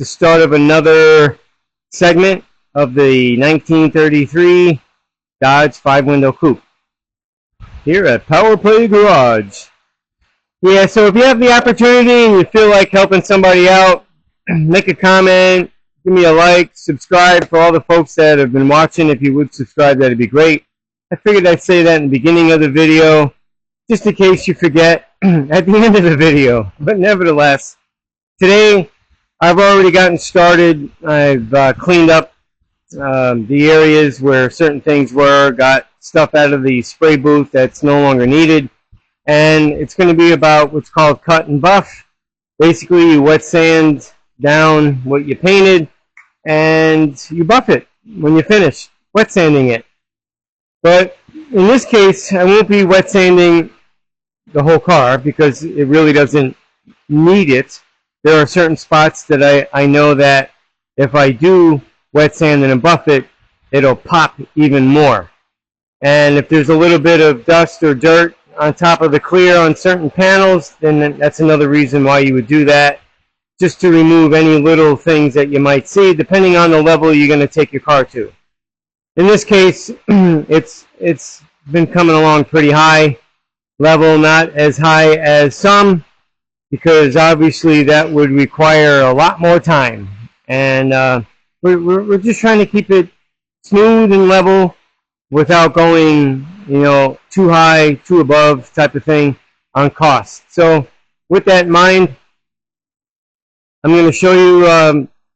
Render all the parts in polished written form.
the start of another segment of the 1933 Dodge 5-window coupe here at Power Play Garage. Yeah, so if you have the opportunity and you feel like helping somebody out, make a comment, give me a like, subscribe. For all the folks that have been watching, if you would subscribe, that'd be great. I figured I'd say that in the beginning of the video, just in case you forget at the end of the video. But nevertheless, today I've already gotten started. I've cleaned up the areas where certain things were, got stuff out of the spray booth that's no longer needed, and it's going to be about what's called cut and buff. Basically, you wet sand down what you painted, and you buff it when you finish wet sanding it. But in this case, I won't be wet sanding the whole car because it really doesn't need it. There are certain spots that I know that if I do wet sand and buff it, it'll pop even more. And if there's a little bit of dust or dirt on top of the clear on certain panels, then that's another reason why you would do that, just to remove any little things that you might see, depending on the level you're going to take your car to. In this case, it's been coming along pretty high level, not as high as some, because obviously that would require a lot more time. And we're just trying to keep it smooth and level without going, too high, too above type of thing on cost. So with that in mind, I'm going to show you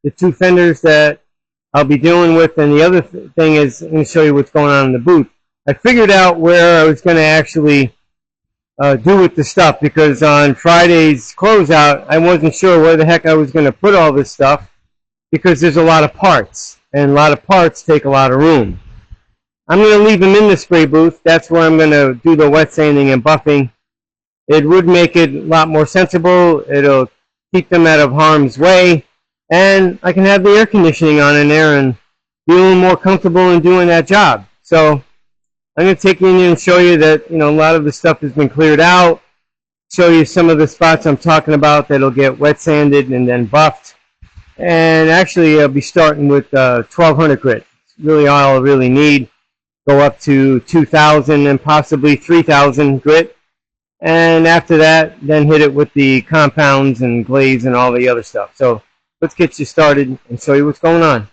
the two fenders that I'll be dealing with, and the other thing is I'm going to show you what's going on in the booth. I figured out where I was going to actually do with the stuff, because on Friday's closeout, I wasn't sure where the heck I was going to put all this stuff, because there's a lot of parts, and a lot of parts take a lot of room. I'm going to leave them in the spray booth. That's where I'm going to do the wet sanding and buffing. It would make it a lot more sensible. It'll keep them out of harm's way, and I can have the air conditioning on in there and be a little more comfortable in doing that job. So I'm going to take you in and show you that a lot of the stuff has been cleared out, show you some of the spots I'm talking about that'll get wet sanded and then buffed. And actually I'll be starting with 1200 grit. It's really all I really need. Go up to 2000 and possibly 3000 grit. And after that, then hit it with the compounds and glaze and all the other stuff. So let's get you started and show you what's going on.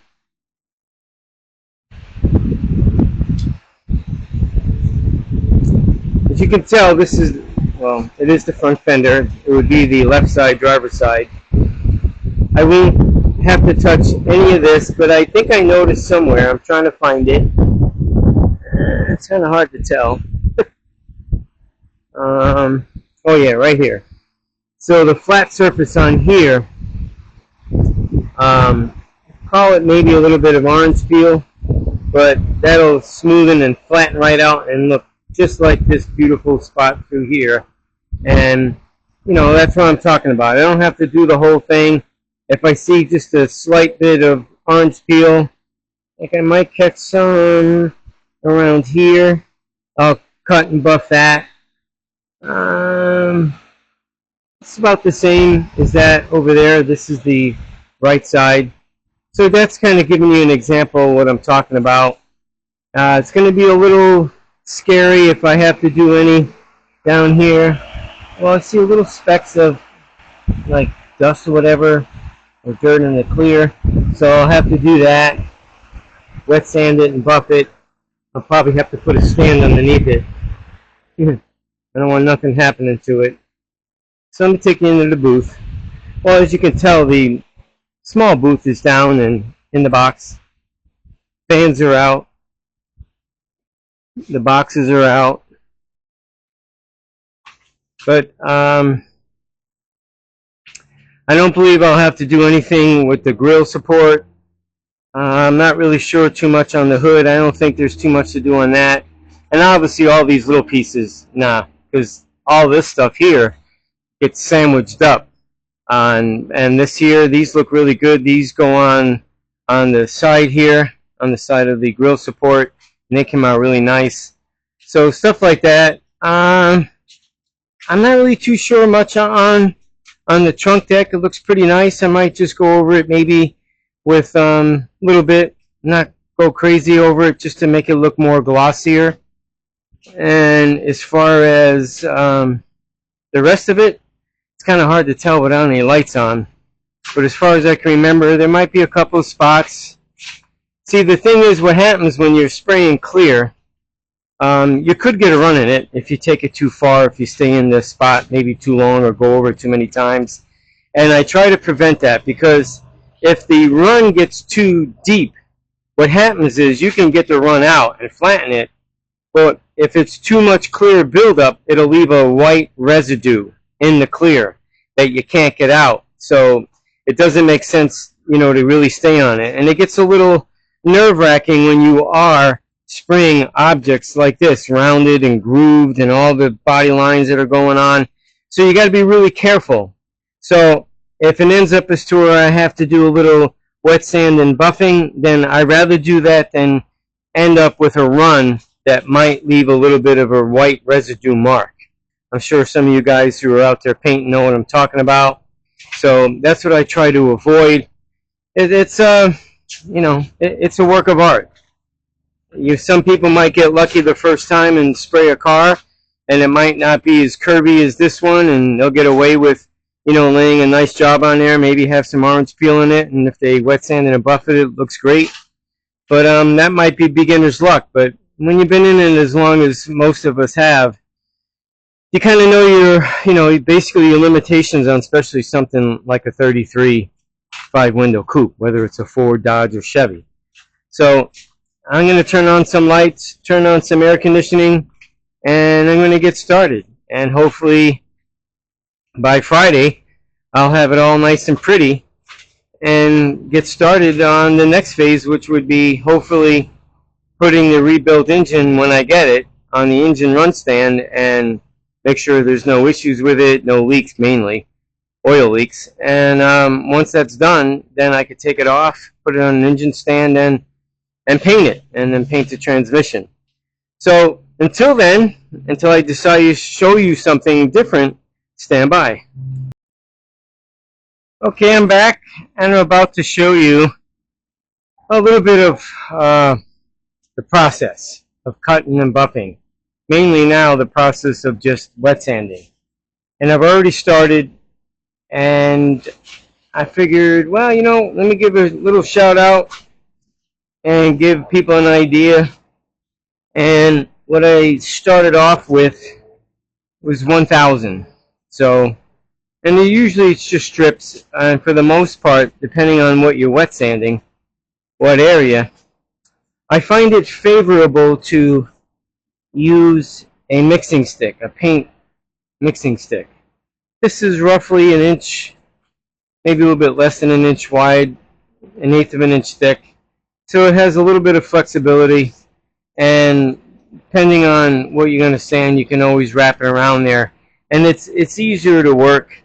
As you can tell, this is, it is the front fender. It would be the left side, driver's side. I won't have to touch any of this, but I think I noticed somewhere. I'm trying to find it. It's kind of hard to tell. Oh yeah, right here. So the flat surface on here, call it maybe a little bit of orange peel, but that'll smoothen and flatten right out and look just like this beautiful spot through here. And that's what I'm talking about. I don't have to do the whole thing. If I see just a slight bit of orange peel, like I might catch some around here, I'll cut and buff that. It's about the same as that over there. This is the right side. So that's kind of giving you an example of what I'm talking about. It's going to be a little scary if I have to do any down here. Well, I see little specks of like dust or whatever, or dirt in the clear. So I'll have to do that. Wet sand it and buff it. I'll probably have to put a stand underneath it. I don't want nothing happening to it. So I'm going to take you into the booth. Well, as you can tell, the small booth is down and in the box. Fans are out. The boxes are out. But I don't believe I'll have to do anything with the grill support. I'm not really sure too much on the hood. I don't think there's too much to do on that. And obviously all these little pieces, nah, because all this stuff here gets sandwiched up. And this here, these look really good. These go on the side here, on the side of the grill support, and they came out really nice. So stuff like that. I'm not really too sure much on on the trunk deck, it looks pretty nice. I might just go over it maybe with a little bit, not go crazy over it, just to make it look more glossier. And as far as the rest of it, it's kind of hard to tell without any lights on. But as far as I can remember, there might be a couple of spots. See, the thing is, what happens when you're spraying clear, you could get a run in it if you take it too far, if you stay in the spot maybe too long or go over it too many times. And I try to prevent that, because if the run gets too deep, what happens is you can get the run out and flatten it, but if it's too much clear buildup, it'll leave a white residue in the clear that you can't get out. So it doesn't make sense, to really stay on it. And it gets a little nerve-wracking when you are spraying objects like this, rounded and grooved, and all the body lines that are going on. So you got to be really careful. So if it ends up as to where I have to do a little wet sand and buffing, then I'd rather do that than end up with a run that might leave a little bit of a white residue mark. I'm sure some of you guys who are out there painting know what I'm talking about. So that's what I try to avoid. It's a work of art. Some people might get lucky the first time and spray a car, and it might not be as curvy as this one, and they'll get away with, laying a nice job on there, maybe have some orange peel in it, and if they wet sand and buff it, it looks great. But that might be beginner's luck. But when you've been in it as long as most of us have, you kind of know basically your limitations on especially something like a 33 5-window coupe, whether it's a Ford, Dodge, or Chevy. So I'm going to turn on some lights, turn on some air conditioning, and I'm going to get started. And hopefully by Friday, I'll have it all nice and pretty and get started on the next phase, which would be hopefully putting the rebuilt engine, when I get it, on the engine run stand and make sure there's no issues with it, no leaks mainly, oil leaks. And once that's done, then I could take it off, put it on an engine stand, and paint it, and then paint the transmission. So until then, until I decide to show you something different, stand by. Okay, I'm back, and I'm about to show you a little bit of the process of cutting and buffing. Mainly now the process of just wet sanding. And I've already started, and I figured, well, let me give a little shout out and give people an idea. And what I started off with was 1,000. So, and usually it's just strips, and for the most part, depending on what you're wet sanding, what area, I find it favorable to use a mixing stick, a paint mixing stick. This is roughly an inch, maybe a little bit less than an inch wide, 1/8 of an inch thick. So it has a little bit of flexibility, and depending on what you're going to sand, you can always wrap it around there. And it's easier to work.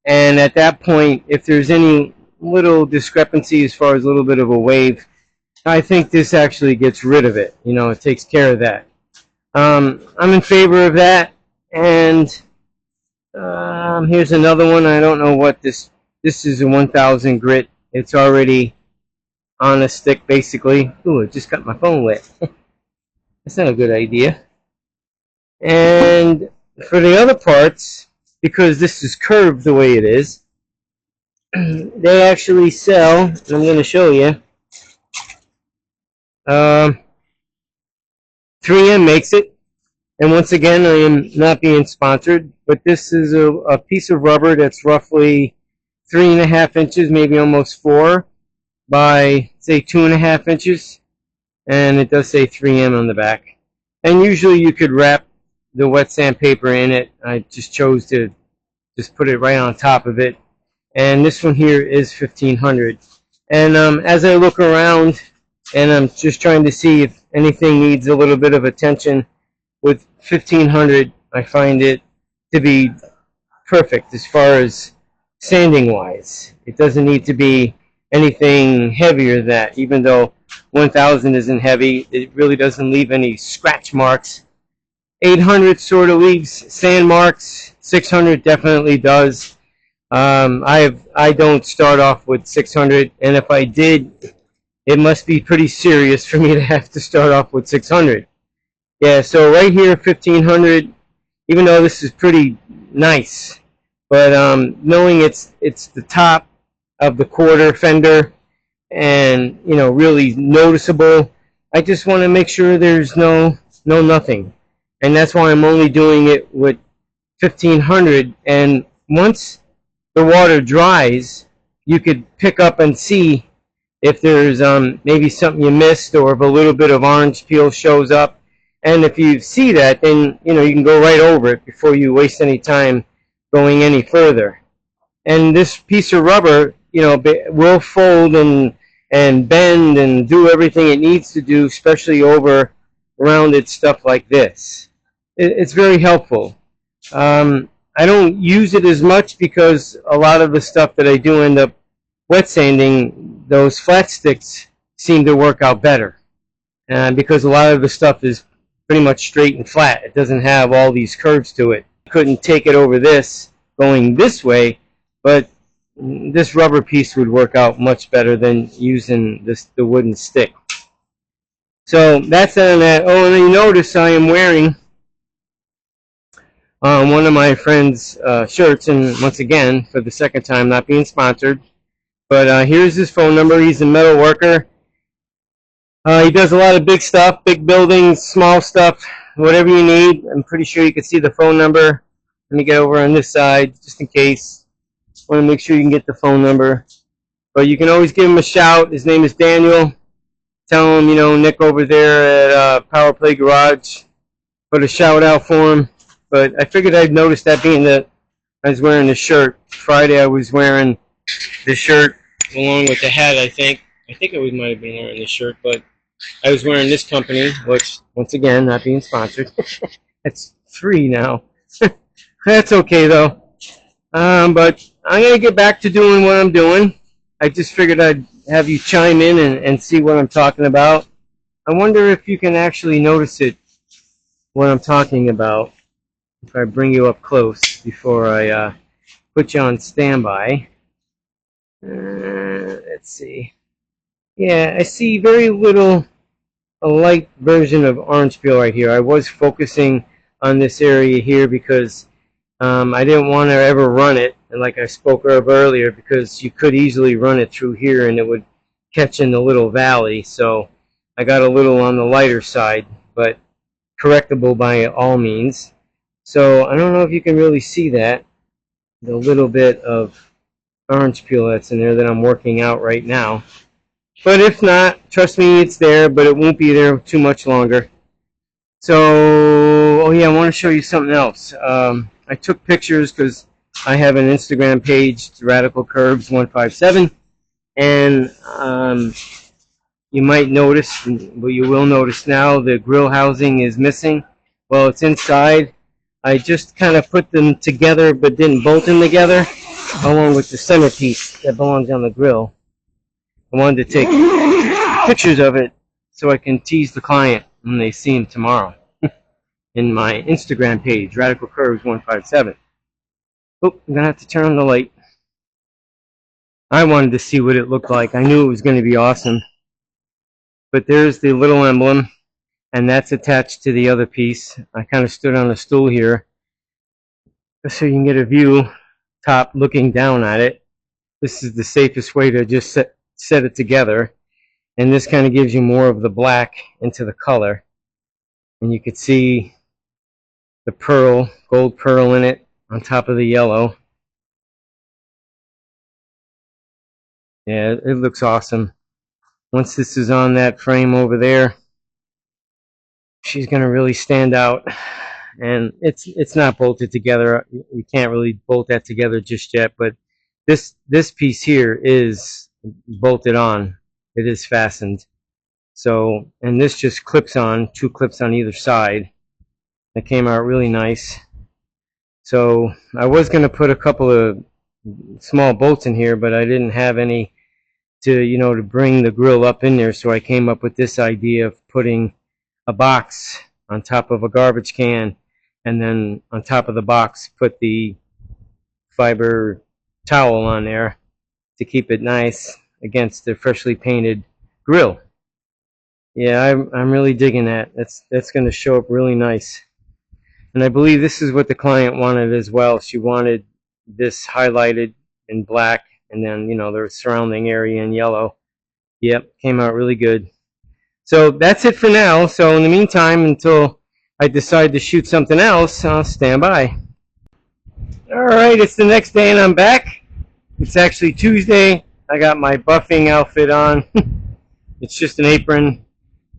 And at that point, if there's any little discrepancy as far as a little bit of a wave, I think this actually gets rid of it. It takes care of that. I'm in favor of that. And here's another one. I don't know what this is, a 1,000 grit. It's already on a stick, basically. Ooh, I just got my phone wet. That's not a good idea. And for the other parts, because this is curved the way it is, they actually sell, and I'm going to show you, 3M makes it. And once again, I am not being sponsored, but this is a piece of rubber that's roughly 3.5 inches, maybe almost 4, by, say, 2.5 inches. And it does say 3M on the back. And usually you could wrap the wet sandpaper in it. I just chose to just put it right on top of it. And this one here is 1,500. And as I look around, and I'm just trying to see if anything needs a little bit of attention, with 1,500, I find it to be perfect as far as sanding wise. It doesn't need to be anything heavier than that. Even though 1,000 isn't heavy, it really doesn't leave any scratch marks. 800 sort of leaves sand marks. 600 definitely does. I don't start off with 600, and if I did, it must be pretty serious for me to have to start off with 600. Yeah, so right here, 1500. Even though this is pretty nice, but knowing it's the top of the quarter fender, and really noticeable, I just want to make sure there's no nothing, and that's why I'm only doing it with 1500. And once the water dries, you could pick up and see if there's maybe something you missed, or if a little bit of orange peel shows up. And if you see that, then you can go right over it before you waste any time going any further. And this piece of rubber, will fold and bend and do everything it needs to do, especially over rounded stuff like this. It's very helpful. I don't use it as much because a lot of the stuff that I do end up wet sanding, those flat sticks seem to work out better. Because a lot of the stuff is pretty much straight and flat. It doesn't have all these curves to it. Couldn't take it over this going this way, but this rubber piece would work out much better than using the wooden stick. So that's on that. Oh, and then you notice I am wearing one of my friend's shirts, and once again, for the second time, not being sponsored, but here's his phone number. He's a metal worker. He does a lot of big stuff, big buildings, small stuff, whatever you need. I'm pretty sure you can see the phone number. Let me get over on this side, just in case. Want to make sure you can get the phone number. But you can always give him a shout. His name is Daniel. Tell him, Nick over there at Power Play Garage put a shout out for him. But I figured I'd notice that, being that I was wearing the shirt. Friday I was wearing the shirt along with the hat, I think. I think I might have been wearing this shirt, but I was wearing this company, which, once again, not being sponsored. It's free now. That's okay, though. But I'm going to get back to doing what I'm doing. I just figured I'd have you chime in and see what I'm talking about. I wonder if you can actually notice it, what I'm talking about, if I bring you up close before I put you on standby. Let's see. Yeah, I see very little, a light version of orange peel right here. I was focusing on this area here because I didn't want to ever run it, and like I spoke of earlier, because you could easily run it through here and it would catch in the little valley. So I got a little on the lighter side, but correctable by all means. So I don't know if you can really see that, the little bit of orange peel that's in there that I'm working out right now. But if not, trust me, it's there, but it won't be there too much longer. So, oh yeah, I want to show you something else. I took pictures because I have an Instagram page, Radical Curves 157, and you might notice, but you will notice now, the grill housing is missing. Well, it's inside. I just kind of put them together, but didn't bolt them together, along with the centerpiece that belongs on the grill. I wanted to take pictures of it so I can tease the client when they see him tomorrow in my Instagram page, Radical Curves 157. Oh, I'm going to have to turn on the light. I wanted to see what it looked like. I knew it was going to be awesome. But there's the little emblem, and that's attached to the other piece. I kind of stood on a stool here so you can get a view, top looking down at it. This is the safest way to just set it together, and this kind of gives you more of the black into the color, and you could see the pearl, gold pearl in it on top of the yellow. Yeah, it looks awesome. Once this is on that frame over there, she's going to really stand out. And it's not bolted together. You can't really bolt that together just yet, but this piece here is bolted on. It is fastened. So, and this just clips on, 2 clips on either side. That came out really nice. So I was going to put a couple of small bolts in here, but I didn't have any to bring the grill up in there. So I came up with this idea of putting a box on top of a garbage can, and then on top of the box put the fiber towel on there to keep it nice against the freshly painted grill. Yeah, I'm really digging that. That's going to show up really nice. And I believe this is what the client wanted as well. She wanted this highlighted in black, and then, you know, the surrounding area in yellow. Yep, came out really good. So that's it for now. So in the meantime, until I decide to shoot something else, I'll stand by. Alright, it's the next day and I'm back. It's actually Tuesday. I got my buffing outfit on. It's just an apron.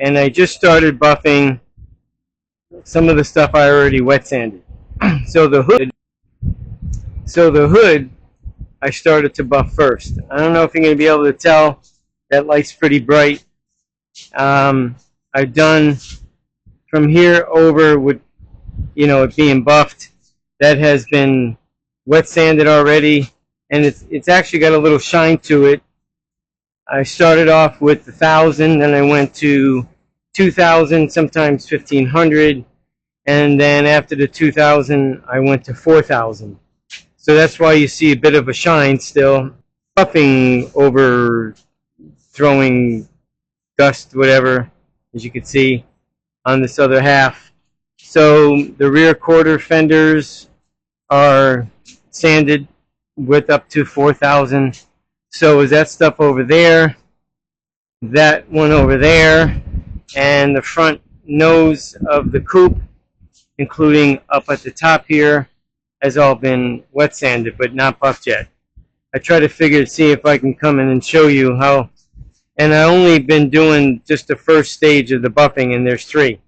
And I just started buffing some of the stuff I already wet sanded. So the hood I started to buff first. I don't know if you're going to be able to tell. That light's pretty bright. I've done from here over with, you know, it being buffed. That has been wet sanded already, and it's actually got a little shine to it. I started off with 1,000, then I went to 2,000, sometimes 1,500, and then after the 2,000, I went to 4,000. So that's why you see a bit of a shine still. Buffing over, throwing dust, whatever, as you can see on this other half. So the rear quarter fenders are sanded with up to 4,000. So is that stuff over there, that one over there, and the front nose of the coupe, including up at the top here, has all been wet sanded but not buffed yet. I try to see if I can come in and show you how, and I only been doing just the first stage of the buffing, and there's 3.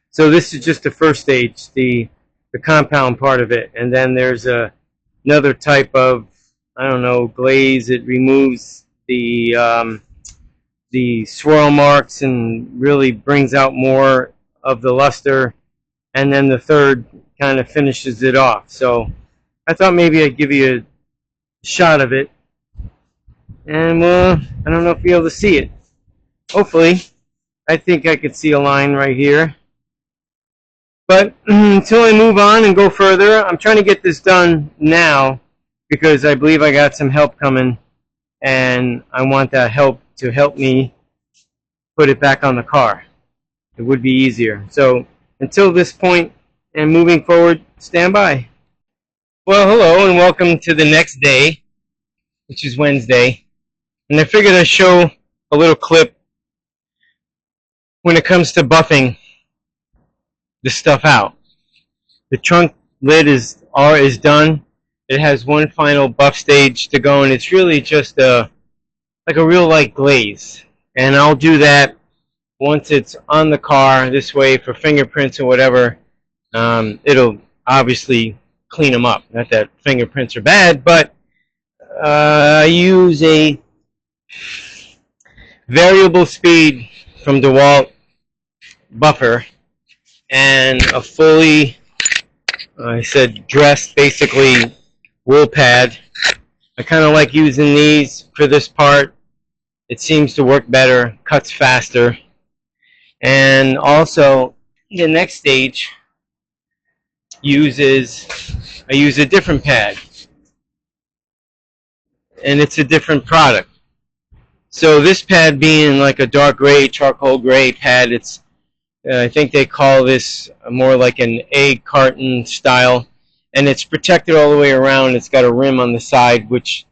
So this is just the first stage, the compound part of it, and then there's another type of, I don't know, glaze. It removes the swirl marks and really brings out more of the luster, and then the third kind of finishes it off. So I thought maybe I'd give you a shot of it, and I don't know if you'll be able to see it. Hopefully. I think I could see a line right here. But until I move on and go further, I'm trying to get this done now because I believe I got some help coming, and I want that help to help me put it back on the car. It would be easier. So until this point and moving forward, stand by. Well, hello and welcome to the next day, which is Wednesday. And I figured I'd show a little clip when it comes to buffing this stuff out. The trunk lid is done. It has one final buff stage to go, and it's really just like a real light glaze. And I'll do that once it's on the car this way for fingerprints or whatever. It'll obviously clean them up. Not that fingerprints are bad, but I use a variable speed from DeWalt buffer and a fully, dressed, basically, wool pad. I kind of like using these for this part. It seems to work better, cuts faster. And also, the next stage I use a different pad. And it's a different product. So this pad being like a dark gray, charcoal gray pad, it's I think they call this more like an egg carton style, and it's protected all the way around. It's got a rim on the side, which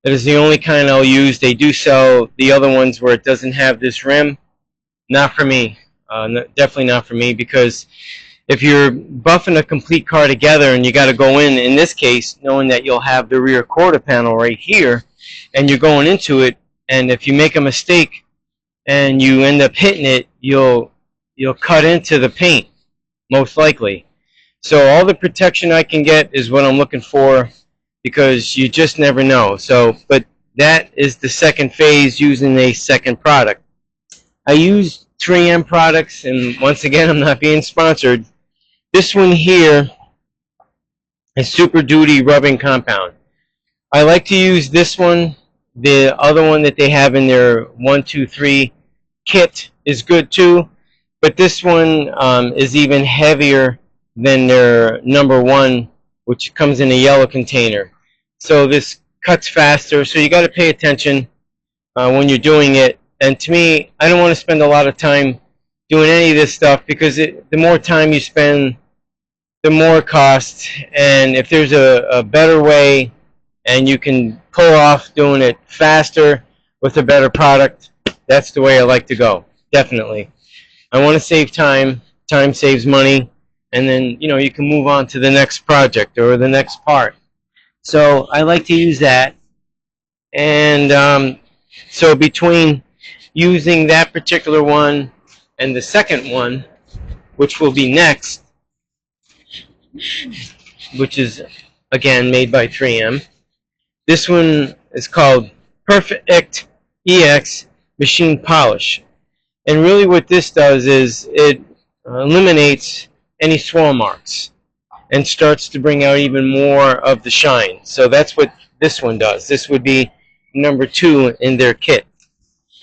that is the only kind I'll use. They do sell the other ones where it doesn't have this rim. Not for me. Definitely not for me, because if you're buffing a complete car together and you got to go in this case, knowing that you'll have the rear quarter panel right here, and you're going into it, and if you make a mistake and you end up hitting it, you'll cut into the paint, most likely. So all the protection I can get is what I'm looking for, because you just never know. So, but that is the second phase, using a second product. I use 3M products, and once again, I'm not being sponsored. This one here is Super Duty rubbing compound. I like to use this one. The other one that they have in their 1, 2, 3 kit is good too. But this one is even heavier than their number 1, which comes in a yellow container. so this cuts faster. So you got to pay attention when you're doing it. And to me, I don't want to spend a lot of time doing any of this stuff because the more time you spend, the more cost. And if there's a better way and you can pull off doing it faster with a better product, that's the way I like to go. Definitely. I want to save time. Time saves money. And then, you can move on to the next project or the next part. So I like to use that. And so between using that particular one and the second one, which will be next, which is, again, made by 3M. This one is called Perfect EX Machine Polish. And really what this does is it eliminates any swirl marks and starts to bring out even more of the shine. So that's what this one does. This would be number 2 in their kit.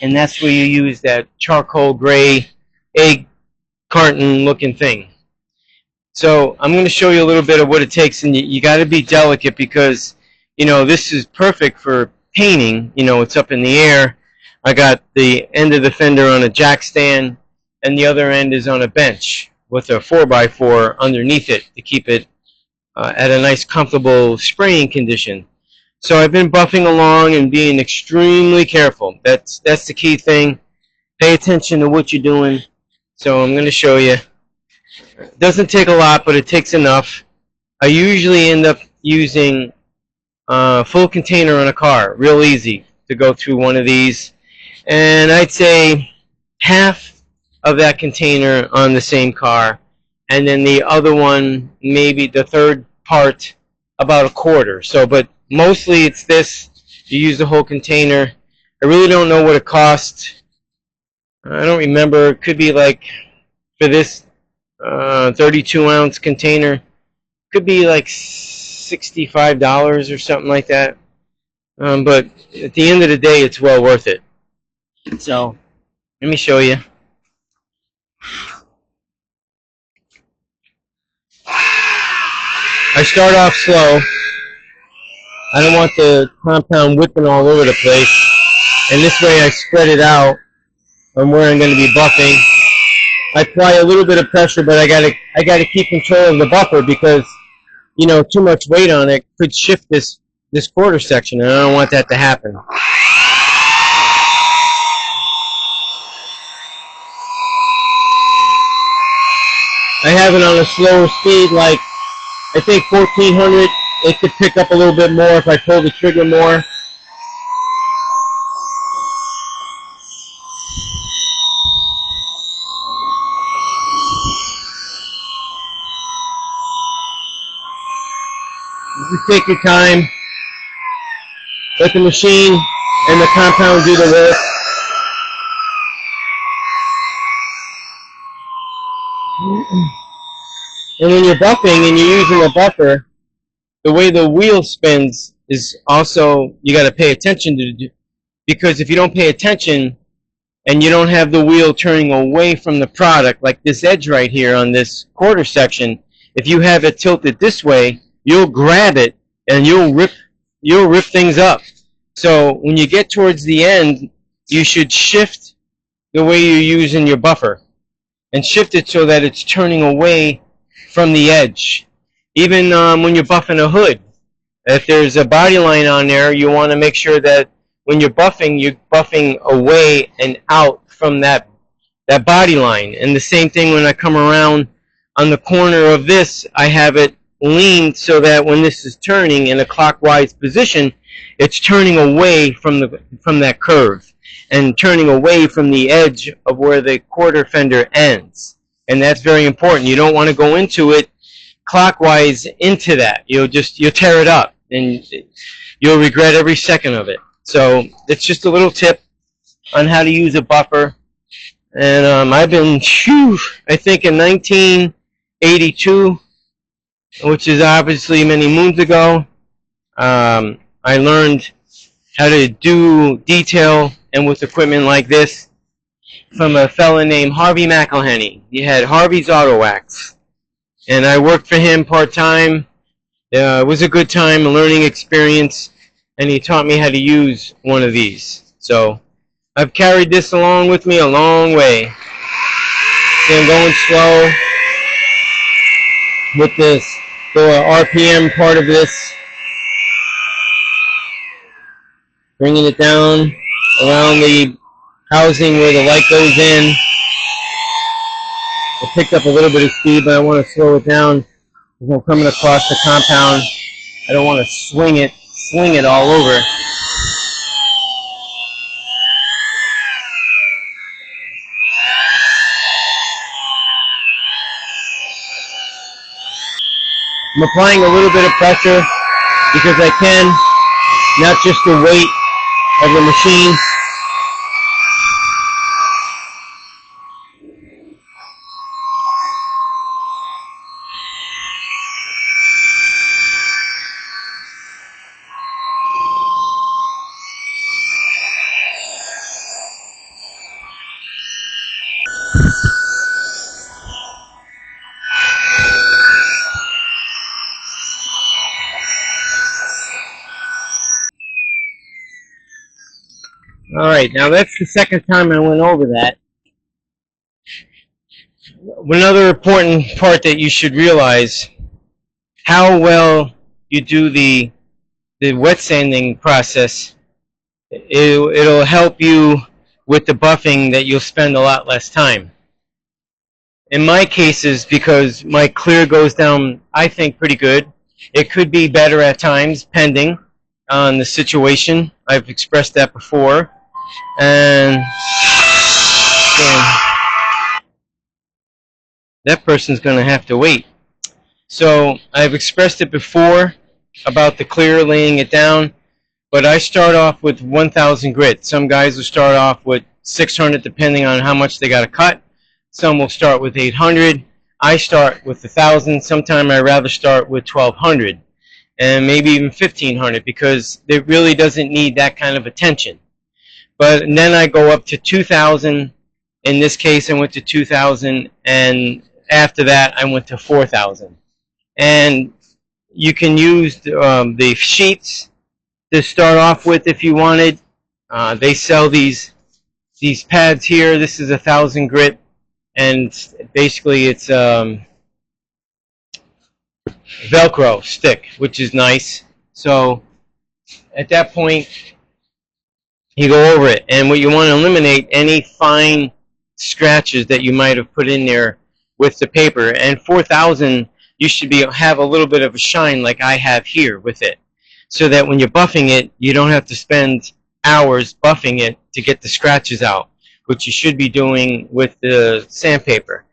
And that's where you use that charcoal gray egg carton looking thing. So I'm going to show you a little bit of what it takes, and you got to be delicate because, this is perfect for painting. It's up in the air. I got the end of the fender on a jack stand, and the other end is on a bench with a 4x4 underneath it to keep it at a nice, comfortable spraying condition. So I've been buffing along and being extremely careful. That's the key thing. Pay attention to what you're doing. So I'm going to show you. It doesn't take a lot, but it takes enough. I usually end up using a full container on a car. Real easy to go through one of these. And I'd say half of that container on the same car. And then the other one, maybe the third part, about a quarter. So, but mostly it's this. You use the whole container. I really don't know what it cost. I don't remember. It could be like, for this 32-ounce container, could be like $65 or something like that. But at the end of the day, it's well worth it. So, let me show you. I start off slow. I don't want the compound whipping all over the place. And this way I spread it out on where I'm going to be buffing. I apply a little bit of pressure, but I gotta keep control of the buffer because, too much weight on it could shift this quarter section, and I don't want that to happen. I have it on a slower speed, like I think 1400. It could pick up a little bit more if I pull the trigger more. You take your time, let the machine and the compound do the work. And when you're buffing and you're using a buffer, the way the wheel spins is also, you got to pay attention to, because if you don't pay attention and you don't have the wheel turning away from the product, like this edge right here on this quarter section, if you have it tilted this way, you'll grab it and you'll rip things up. So when you get towards the end, you should shift the way you're using your buffer and shift it so that it's turning away from the edge. Even when you're buffing a hood, if there's a body line on there, you want to make sure that when you're buffing away and out from that body line. And the same thing when I come around on the corner of this, I have it leaned so that when this is turning in a clockwise position, it's turning away from that curve and turning away from the edge of where the quarter fender ends. And that's very important. You don't want to go into it clockwise into that. You'll tear it up and you'll regret every second of it. So it's just a little tip on how to use a buffer. And I've been, I think in 1982, which is obviously many moons ago, I learned how to do detail and with equipment like this from a fella named Harvey McElhenney. He had Harvey's Auto Wax. And I worked for him part-time It was a good time, a learning experience, and he taught me how to use one of these. So I've carried this along with me a long way. See, I'm going slow with this, the RPM part of this, bringing it down around the housing where the light goes in. I picked up a little bit of speed, but I want to slow it down because I'm coming across the compound. I don't want to swing it all over. I'm applying a little bit of pressure because I can, not just the weight of the machine. Alright, now that's the second time I went over that. Another important part that you should realize, how well you do the wet sanding process, it'll help you with the buffing that you'll spend a lot less time. In my cases, because my clear goes down, I think, pretty good. It could be better at times, pending on the situation. I've expressed that before. And that person's going to have to wait. So I've expressed it before about the clear, laying it down, but I start off with 1,000 grit. Some guys will start off with 600 depending on how much they got to cut. Some will start with 800. I start with 1,000. Sometimes I'd rather start with 1,200 and maybe even 1,500 because it really doesn't need that kind of attention. But then I go up to 2,000. In this case, I went to 2,000, and after that, I went to 4,000. And you can use the sheets to start off with if you wanted. They sell these pads here. This is 1,000 grit, and basically it's Velcro stick, which is nice. So at that point, you go over it, and what you want to eliminate any fine scratches that you might have put in there with the paper. And 4,000, you should have a little bit of a shine like I have here with it, so that when you're buffing it, you don't have to spend hours buffing it to get the scratches out, which you should be doing with the sandpaper.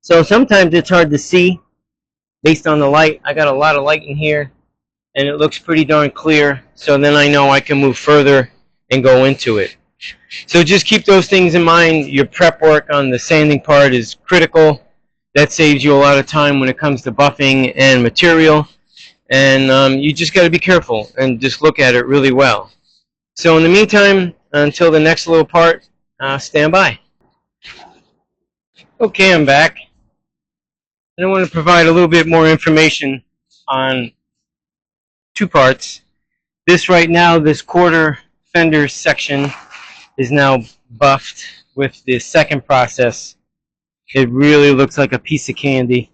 So sometimes it's hard to see based on the light. I got a lot of light in here, and it looks pretty darn clear, so then I know I can move further and go into it. So just keep those things in mind. Your prep work on the sanding part is critical. That saves you a lot of time when it comes to buffing and material. And you just got to be careful and just look at it really well. So in the meantime, until the next little part, stand by. Okay, I'm back. And I want to provide a little bit more information on two parts. This right now, this quarter fender section is now buffed with the second process. It really looks like a piece of candy.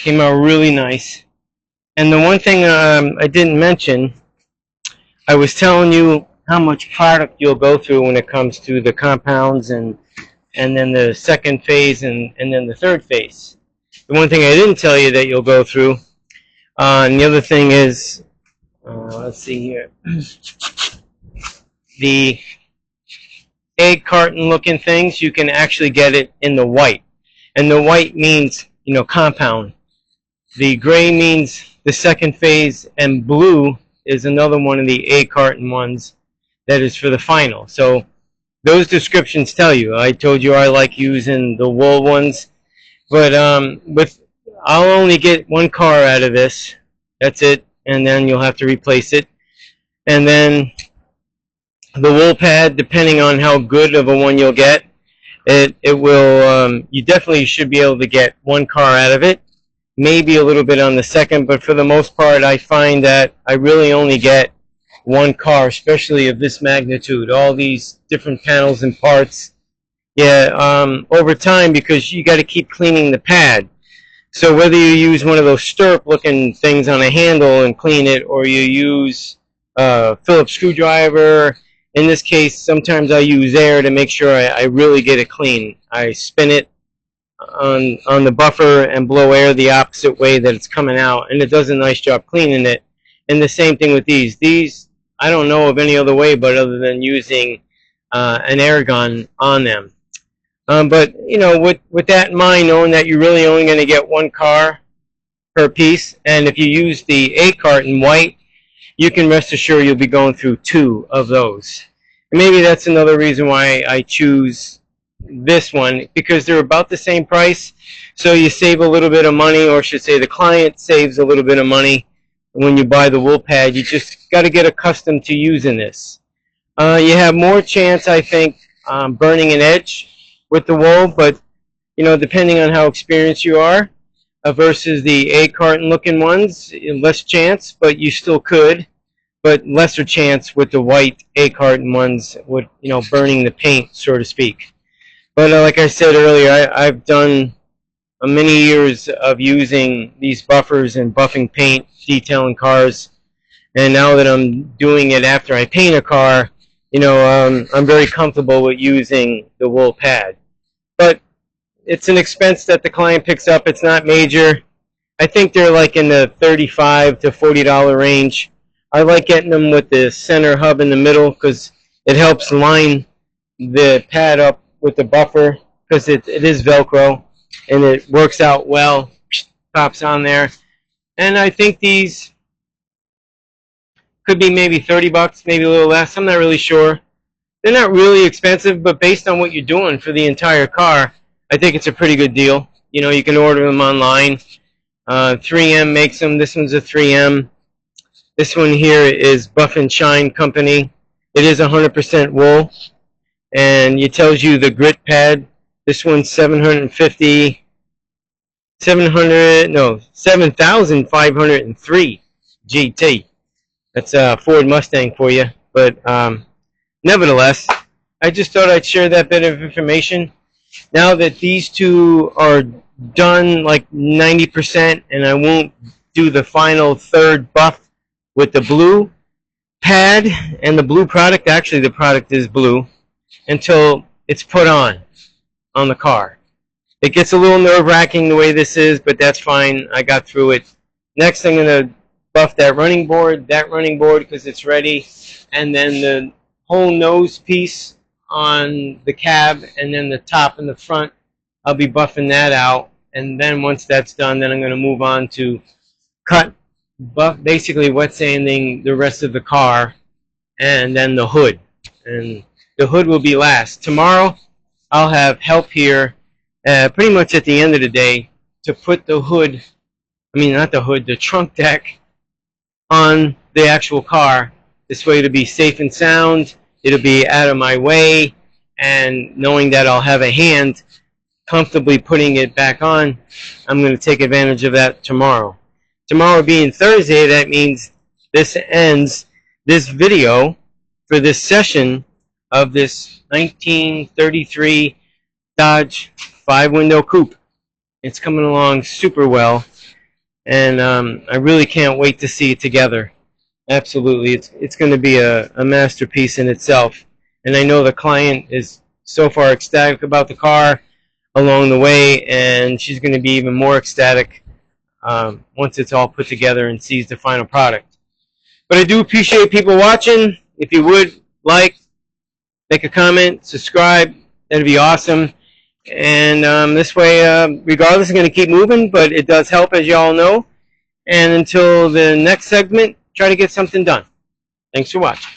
Came out really nice. And the one thing I didn't mention, I was telling you how much product you'll go through when it comes to the compounds and then the second phase and then the third phase. The one thing I didn't tell you that you'll go through, and the other thing is, let's see here, the egg carton looking things, you can actually get it in the white. And the white means, compound. The gray means the second phase, and blue is another one of the egg carton ones that is for the final. So those descriptions tell you. I told you I like using the wool ones, but I'll only get one car out of this. That's it, and then you'll have to replace it. And then the wool pad, depending on how good of a one you'll get, it will, you definitely should be able to get one car out of it. maybe a little bit on the second, but for the most part, I find that I really only get one car, especially of this magnitude. All these different panels and parts. Yeah, over time, because you got to keep cleaning the pad. So whether you use one of those stirrup-looking things on a handle and clean it, or you use a Phillips screwdriver, in this case, sometimes I use air to make sure I really get it clean. I spin it on the buffer and blow air the opposite way that it's coming out, and it does a nice job cleaning it. And the same thing with these. These, I don't know of any other way but other than using an air gun on them. But, you know, with that in mind, knowing that you're really only going to get one car per piece, and if you use the 8-carton white, you can rest assured you'll be going through 2 of those. And maybe that's another reason why I choose this one, because they're about the same price, so you save a little bit of money, or I should say the client saves a little bit of money when you buy the wool pad. You just got to get accustomed to using this. You have more chance, I think, burning an edge with the wool, but you know, depending on how experienced you are versus the 8-carton looking ones, less chance, but you still could, but lesser chance with the white 8-carton ones with, you know, burning the paint, so to speak. But like I said earlier, I've done many years of using these buffers and buffing paint, detailing cars, and now that I'm doing it after I paint a car, you know, I'm very comfortable with using the wool pad. But it's an expense that the client picks up. It's not major. I think they're like in the $35 to $40 range. I like getting them with the center hub in the middle because it helps line the pad up with the buffer, because it is Velcro and it works out well. Pops on there. And I think these could be maybe 30 bucks, maybe a little less. I'm not really sure. They're not really expensive, but based on what you're doing for the entire car, I think it's a pretty good deal. You know, you can order them online. 3M makes them. This one's a 3M. This one here is Buff and Shine Company. It is 100% wool, and it tells you the grit pad. This one's 7,503 GT. That's a Ford Mustang for you, but nevertheless, I just thought I'd share that bit of information. Now that these two are done like 90%, and I won't do the final third buff with the blue pad and the blue product. Actually, the product is blue until it's put on the car. It gets a little nerve-wracking the way this is, but that's fine. I got through it. Next, I'm going to buff that running board because it's ready, and then the whole nose piece on the cab, and then the top and the front, I'll be buffing that out. And then once that's done, then I'm going to move on to buff, basically wet sanding the rest of the car, and then the hood. And the hood will be last. Tomorrow, I'll have help here pretty much at the end of the day to put the hood, the trunk deck on the actual car. This way it'll be safe and sound. It'll be out of my way, and knowing that I'll have a hand comfortably putting it back on, I'm going to take advantage of that tomorrow. Tomorrow being Thursday, that means this ends this video for this session of this 1933 Dodge 5-window coupe. It's coming along super well, and I really can't wait to see it together. Absolutely, it's going to be a masterpiece in itself, and I know the client is so far ecstatic about the car along the way, and she's going to be even more ecstatic once it's all put together and sees the final product. But I do appreciate people watching. If you would like, make a comment, subscribe, that'd be awesome. And this way, regardless, I'm going to keep moving, but it does help, as you all know. And until the next segment, try to get something done. Thanks for watching.